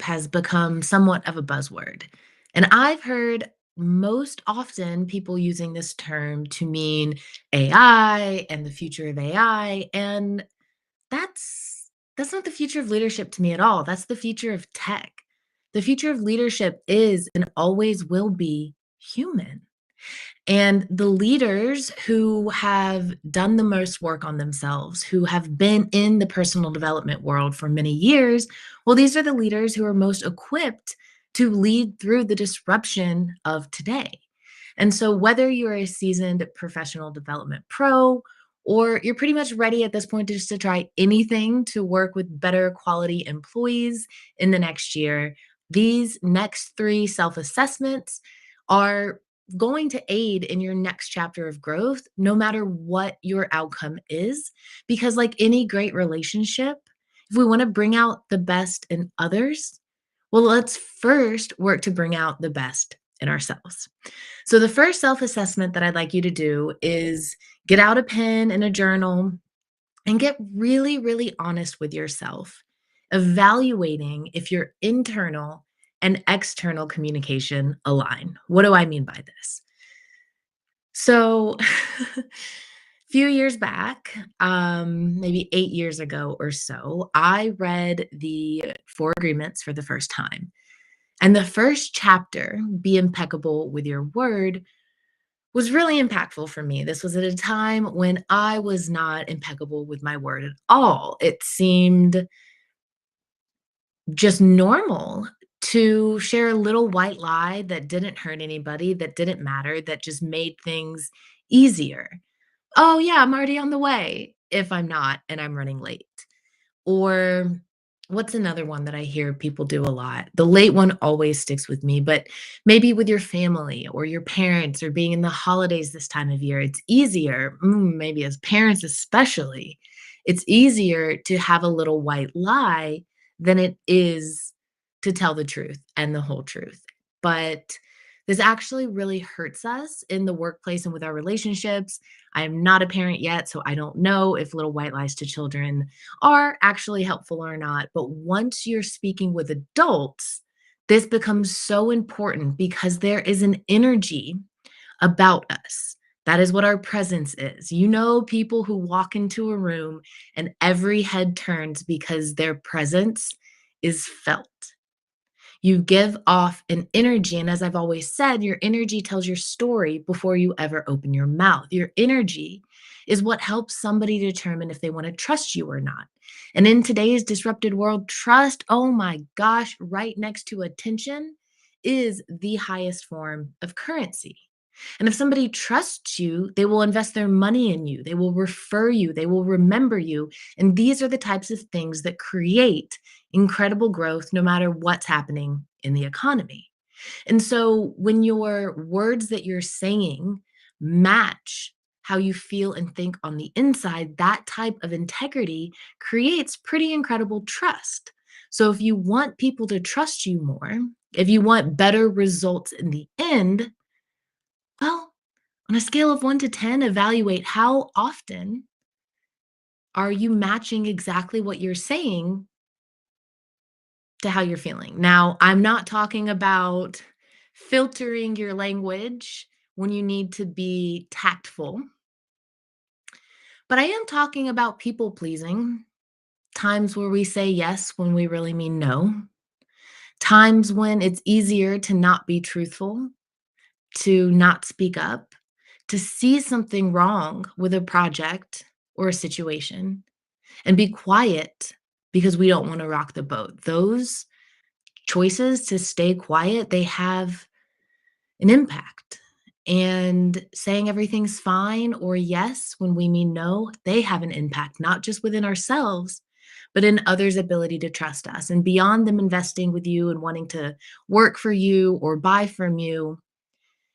has become somewhat of a buzzword. And I've heard most often people using this term to mean AI and the future of AI. And that's not the future of leadership to me at all. That's the future of tech. The future of leadership is and always will be human. And the leaders who have done the most work on themselves, who have been in the personal development world for many years, well, these are the leaders who are most equipped to lead through the disruption of today. And so, whether you're a seasoned professional development pro, or you're pretty much ready at this point just to try anything to work with better quality employees in the next year, these next three self assessments are going to aid in your next chapter of growth, no matter what your outcome is. Because, like any great relationship, if we want to bring out the best in others, well, let's first work to bring out the best in ourselves. So, the first self assessment that I'd like you to do is get out a pen and a journal and get really, really honest with yourself, evaluating if your internal and external communication align. What do I mean by this? So, few years back, maybe 8 years ago or so, I read the Four Agreements for the first time. And the first chapter, Be Impeccable with Your Word, was really impactful for me. This was at a time when I was not impeccable with my word at all. It seemed just normal to share a little white lie that didn't hurt anybody, that didn't matter, that just made things easier. "Oh, yeah, I'm already on the way," if I'm not and I'm running late. Or what's another one that I hear people do a lot? The late one always sticks with me, but maybe with your family or your parents or being in the holidays this time of year, it's easier, maybe as parents especially, it's easier to have a little white lie than it is to tell the truth and the whole truth. But this actually really hurts us in the workplace and with our relationships. I am not a parent yet, so I don't know if little white lies to children are actually helpful or not. But once you're speaking with adults, this becomes so important because there is an energy about us. That is what our presence is. You know, people who walk into a room and every head turns because their presence is felt. You give off an energy. And as I've always said, your energy tells your story before you ever open your mouth. Your energy is what helps somebody determine if they want to trust you or not. And in today's disrupted world, trust, oh my gosh, right next to attention is the highest form of currency. And if somebody trusts you, they will invest their money in you, they will refer you, they will remember you. And these are the types of things that create incredible growth no matter what's happening in the economy. And so when your words that you're saying match how you feel and think on the inside, that type of integrity creates pretty incredible trust. So if you want people to trust you more, if you want better results in the end, well, on a scale of 1 to 10, evaluate how often are you matching exactly what you're saying to how you're feeling. Now, I'm not talking about filtering your language when you need to be tactful, but I am talking about people pleasing, times where we say yes when we really mean no, times when it's easier to not be truthful, to not speak up, to see something wrong with a project or a situation and be quiet because we don't want to rock the boat. Those choices to stay quiet, they have an impact. And saying everything's fine or yes when we mean no, they have an impact, not just within ourselves, but in others' ability to trust us. And beyond them investing with you and wanting to work for you or buy from you,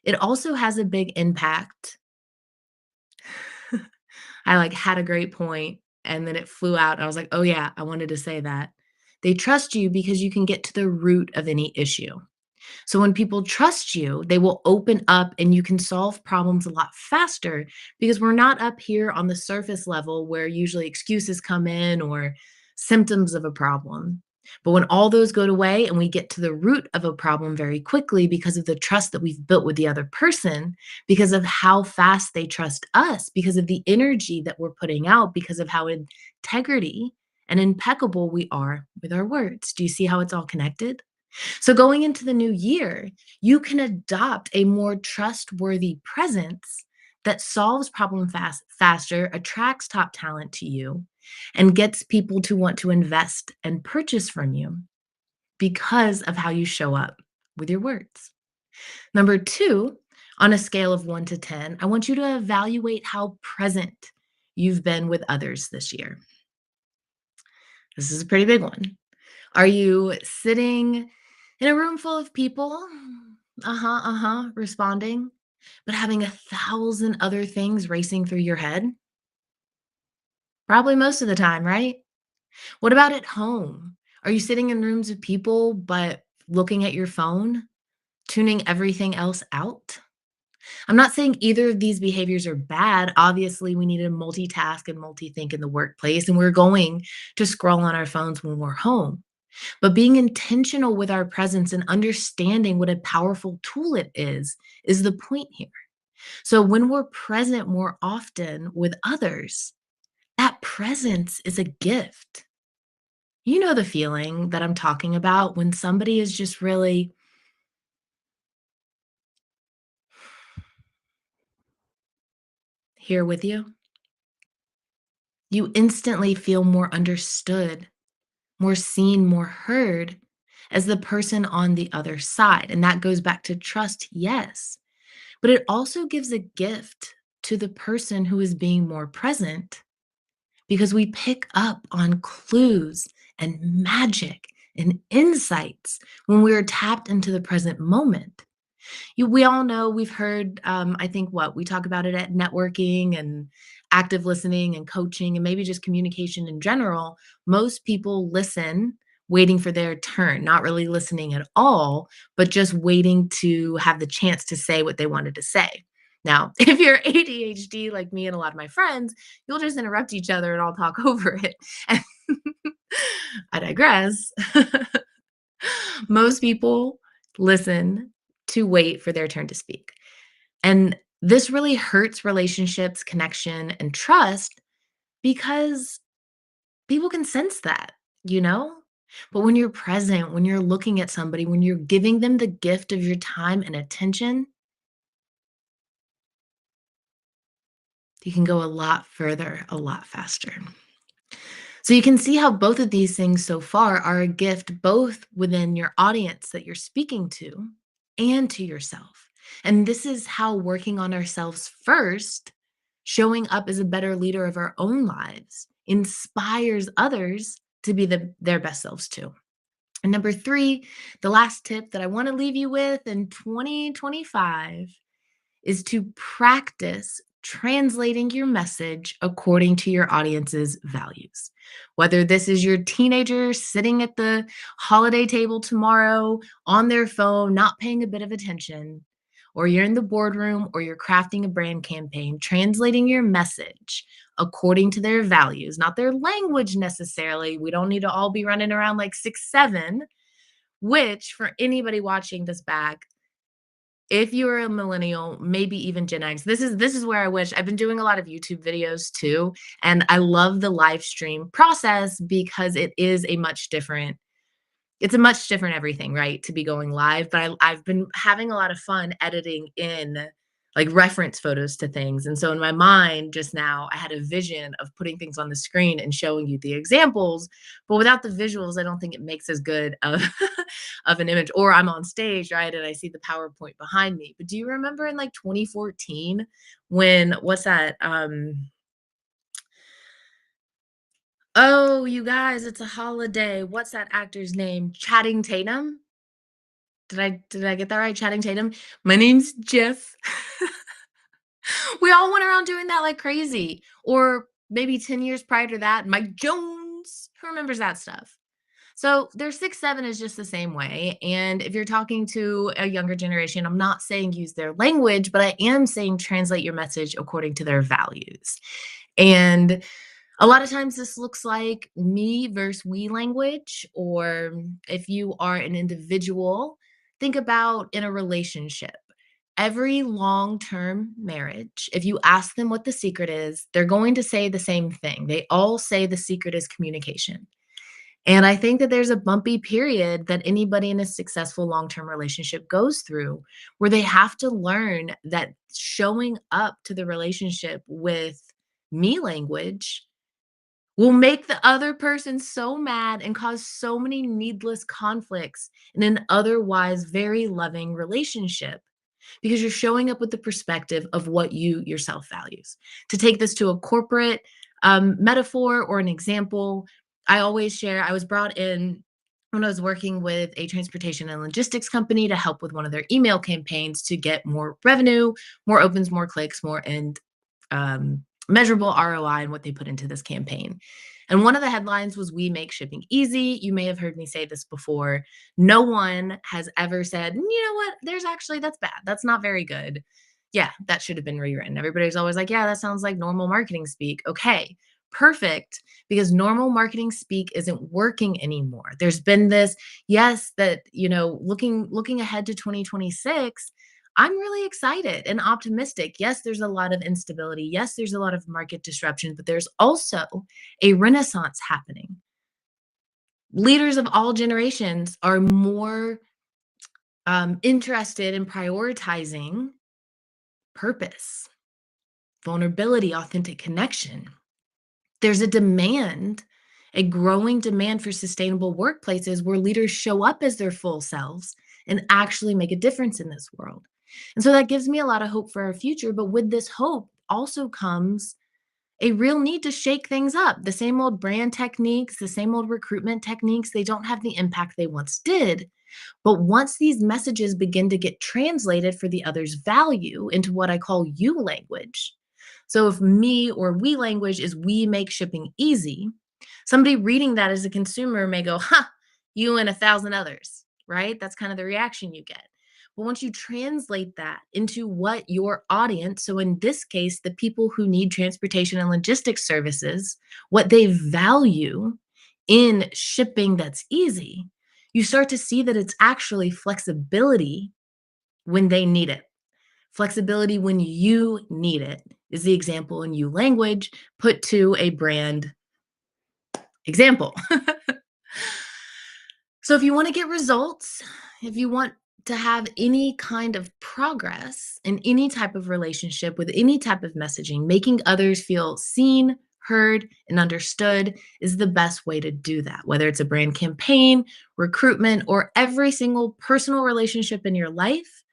it also has a big impact. I like had a great point and then it flew out. I was like, oh, yeah, I wanted to say that. They trust you because you can get to the root of any issue. So when people trust you, they will open up and you can solve problems a lot faster because we're not up here on the surface level where usually excuses come in or symptoms of a problem. But when all those go away and we get to the root of a problem very quickly because of the trust that we've built with the other person, because of how fast they trust us, because of the energy that we're putting out, because of how integrity and impeccable we are with our words. Do you see how it's all connected? So going into the new year, you can adopt a more trustworthy presence that solves faster, attracts top talent to you, and gets people to want to invest and purchase from you because of how you show up with your words. Number 2, on a scale of 1 to 10, I want you to evaluate how present you've been with others this year. This is a pretty big one. Are you sitting in a room full of people? Responding, but having 1,000 other things racing through your head? Probably most of the time, right? What about at home? Are you sitting in rooms of people, but looking at your phone, tuning everything else out? I'm not saying either of these behaviors are bad. Obviously, we need to multitask and multi-think in the workplace, and we're going to scroll on our phones when we're home. But being intentional with our presence and understanding what a powerful tool it is the point here. So when we're present more often with others, that presence is a gift. You know the feeling that I'm talking about when somebody is just really here with you. You instantly feel more understood, more seen, more heard as the person on the other side. And that goes back to trust, yes. But it also gives a gift to the person who is being more present because we pick up on clues and magic and insights when we're tapped into the present moment. We all know, we've heard, I think what we talk about it at networking and active listening and coaching and maybe just communication in general. Most people listen waiting for their turn, not really listening at all, but just waiting to have the chance to say what they wanted to say. Now, if you're ADHD like me and a lot of my friends, you'll just interrupt each other and I'll talk over it. And I digress. Most people listen to wait for their turn to speak. And this really hurts relationships, connection, and trust because people can sense that, you know? But when you're present, when you're looking at somebody, when you're giving them the gift of your time and attention, you can go a lot further, a lot faster. So you can see how both of these things so far are a gift both within your audience that you're speaking to and to yourself. And this is how working on ourselves first, showing up as a better leader of our own lives, inspires others to be their best selves too. And number 3, the last tip that I want to leave you with in 2025 is to practice translating your message according to your audience's values. Whether this is your teenager sitting at the holiday table tomorrow on their phone, not paying a bit of attention, or you're in the boardroom or you're crafting a brand campaign, translating your message according to their values, not their language necessarily. We don't need to all be running around like 6'7", which for anybody watching this back, if you're a millennial, maybe even Gen X, this is where I wish I've been doing a lot of YouTube videos too, and I love the live stream process because it's a much different everything, right, to be going live, but I've been having a lot of fun editing in, like, reference photos to things, and so in my mind just now, I had a vision of putting things on the screen and showing you the examples, but without the visuals, I don't think it makes as good of of an image, or I'm on stage, right, and I see the PowerPoint behind me, but do you remember in, like, 2014 when what's that, oh, you guys, it's a holiday, what's that actor's name? Channing Tatum? Did I get that right? Channing Tatum? "My name's Jeff." We all went around doing that like crazy. Or maybe 10 years prior to that, Mike Jones. Who remembers that stuff? So their 6'7" is just the same way. And if you're talking to a younger generation, I'm not saying use their language, but I am saying translate your message according to their values. And A lot of times this looks like me versus we language, or if you are an individual, think about in a relationship. Every long term marriage, if you ask them what the secret is, they're going to say the same thing. They all say the secret is communication. And I think that there's a bumpy period that anybody in a successful long term relationship goes through where they have to learn that showing up to the relationship with me language will make the other person so mad and cause so many needless conflicts in an otherwise very loving relationship because you're showing up with the perspective of what you yourself values. To take this to a corporate metaphor or an example, I always share I was brought in when I was working with a transportation and logistics company to help with one of their email campaigns to get more revenue, more opens, more clicks, more and measurable ROI in what they put into this campaign. And one of the headlines was "We make shipping easy." You may have heard me say this before. No one has ever said, you know what, there's actually, that's bad. That's not very good. Yeah, that should have been rewritten. Everybody's always like, yeah, that sounds like normal marketing speak. Okay, perfect. Because normal marketing speak isn't working anymore. There's been this, yes, that, looking ahead to 2026, I'm really excited and optimistic. Yes, there's a lot of instability. Yes, there's a lot of market disruption, but there's also a renaissance happening. Leaders of all generations are more interested in prioritizing purpose, vulnerability, authentic connection. There's a demand, a growing demand for sustainable workplaces where leaders show up as their full selves and actually make a difference in this world. And so that gives me a lot of hope for our future. But with this hope also comes a real need to shake things up. The same old brand techniques, the same old recruitment techniques, they don't have the impact they once did. But once these messages begin to get translated for the other's value into what I call you language. So if me or we language is "we make shipping easy," somebody reading that as a consumer may go, "Huh, you and a thousand others," right? That's kind of the reaction you get. But once you translate that into what your audience, so in this case, the people who need transportation and logistics services, what they value in shipping that's easy, you start to see that it's actually flexibility when they need it. Flexibility when you need it is the example in you language put to a brand example. So if you want to get results, if you want to have any kind of progress in any type of relationship with any type of messaging, making others feel seen, heard, and understood is the best way to do that. Whether it's a brand campaign, recruitment, or every single personal relationship in your life,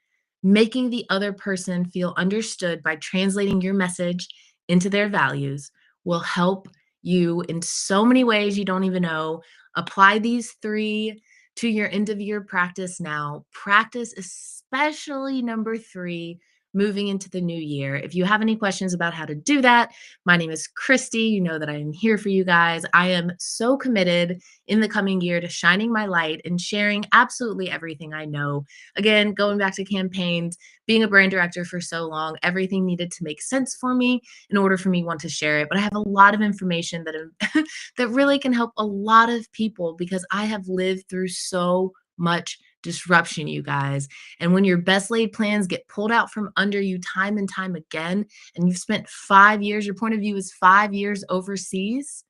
making the other person feel understood by translating your message into their values will help you in so many ways you don't even know. Apply these three to your end of year practice now. Practice, especially number three, moving into the new year. If you have any questions about how to do that, my name is Christy. You know that I am here for you guys. I am so committed in the coming year to shining my light and sharing absolutely everything I know. Again, going back to campaigns, being a brand director for so long, everything needed to make sense for me in order for me to want to share it. But I have a lot of information that really can help a lot of people because I have lived through so much disruption, you guys. And when your best laid plans get pulled out from under you time and time again, and you've spent 5 years, your point of view is 5 years overseas,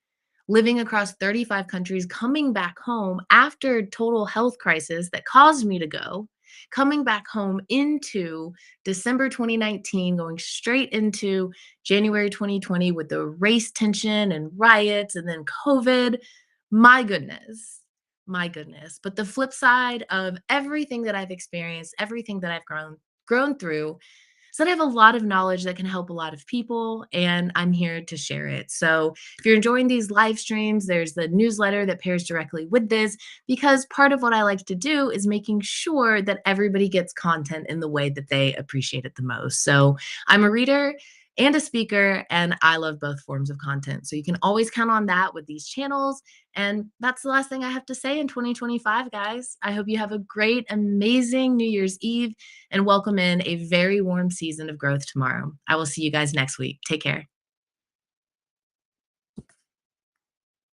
living across 35 countries, coming back home after a total health crisis that caused me to go, coming back home into December 2019, going straight into January 2020 with the race tension and riots and then COVID. My goodness. My goodness. But the flip side of everything that I've experienced, everything that I've grown through, so I have a lot of knowledge that can help a lot of people, and I'm here to share it. So if you're enjoying these live streams, there's the newsletter that pairs directly with this because part of what I like to do is making sure that everybody gets content in the way that they appreciate it the most. So I'm a reader and a speaker, and I love both forms of content. So you can always count on that with these channels. And that's the last thing I have to say in 2025, guys. I hope you have a great, amazing New Year's Eve and welcome in a very warm season of growth tomorrow. I will see you guys next week. Take care.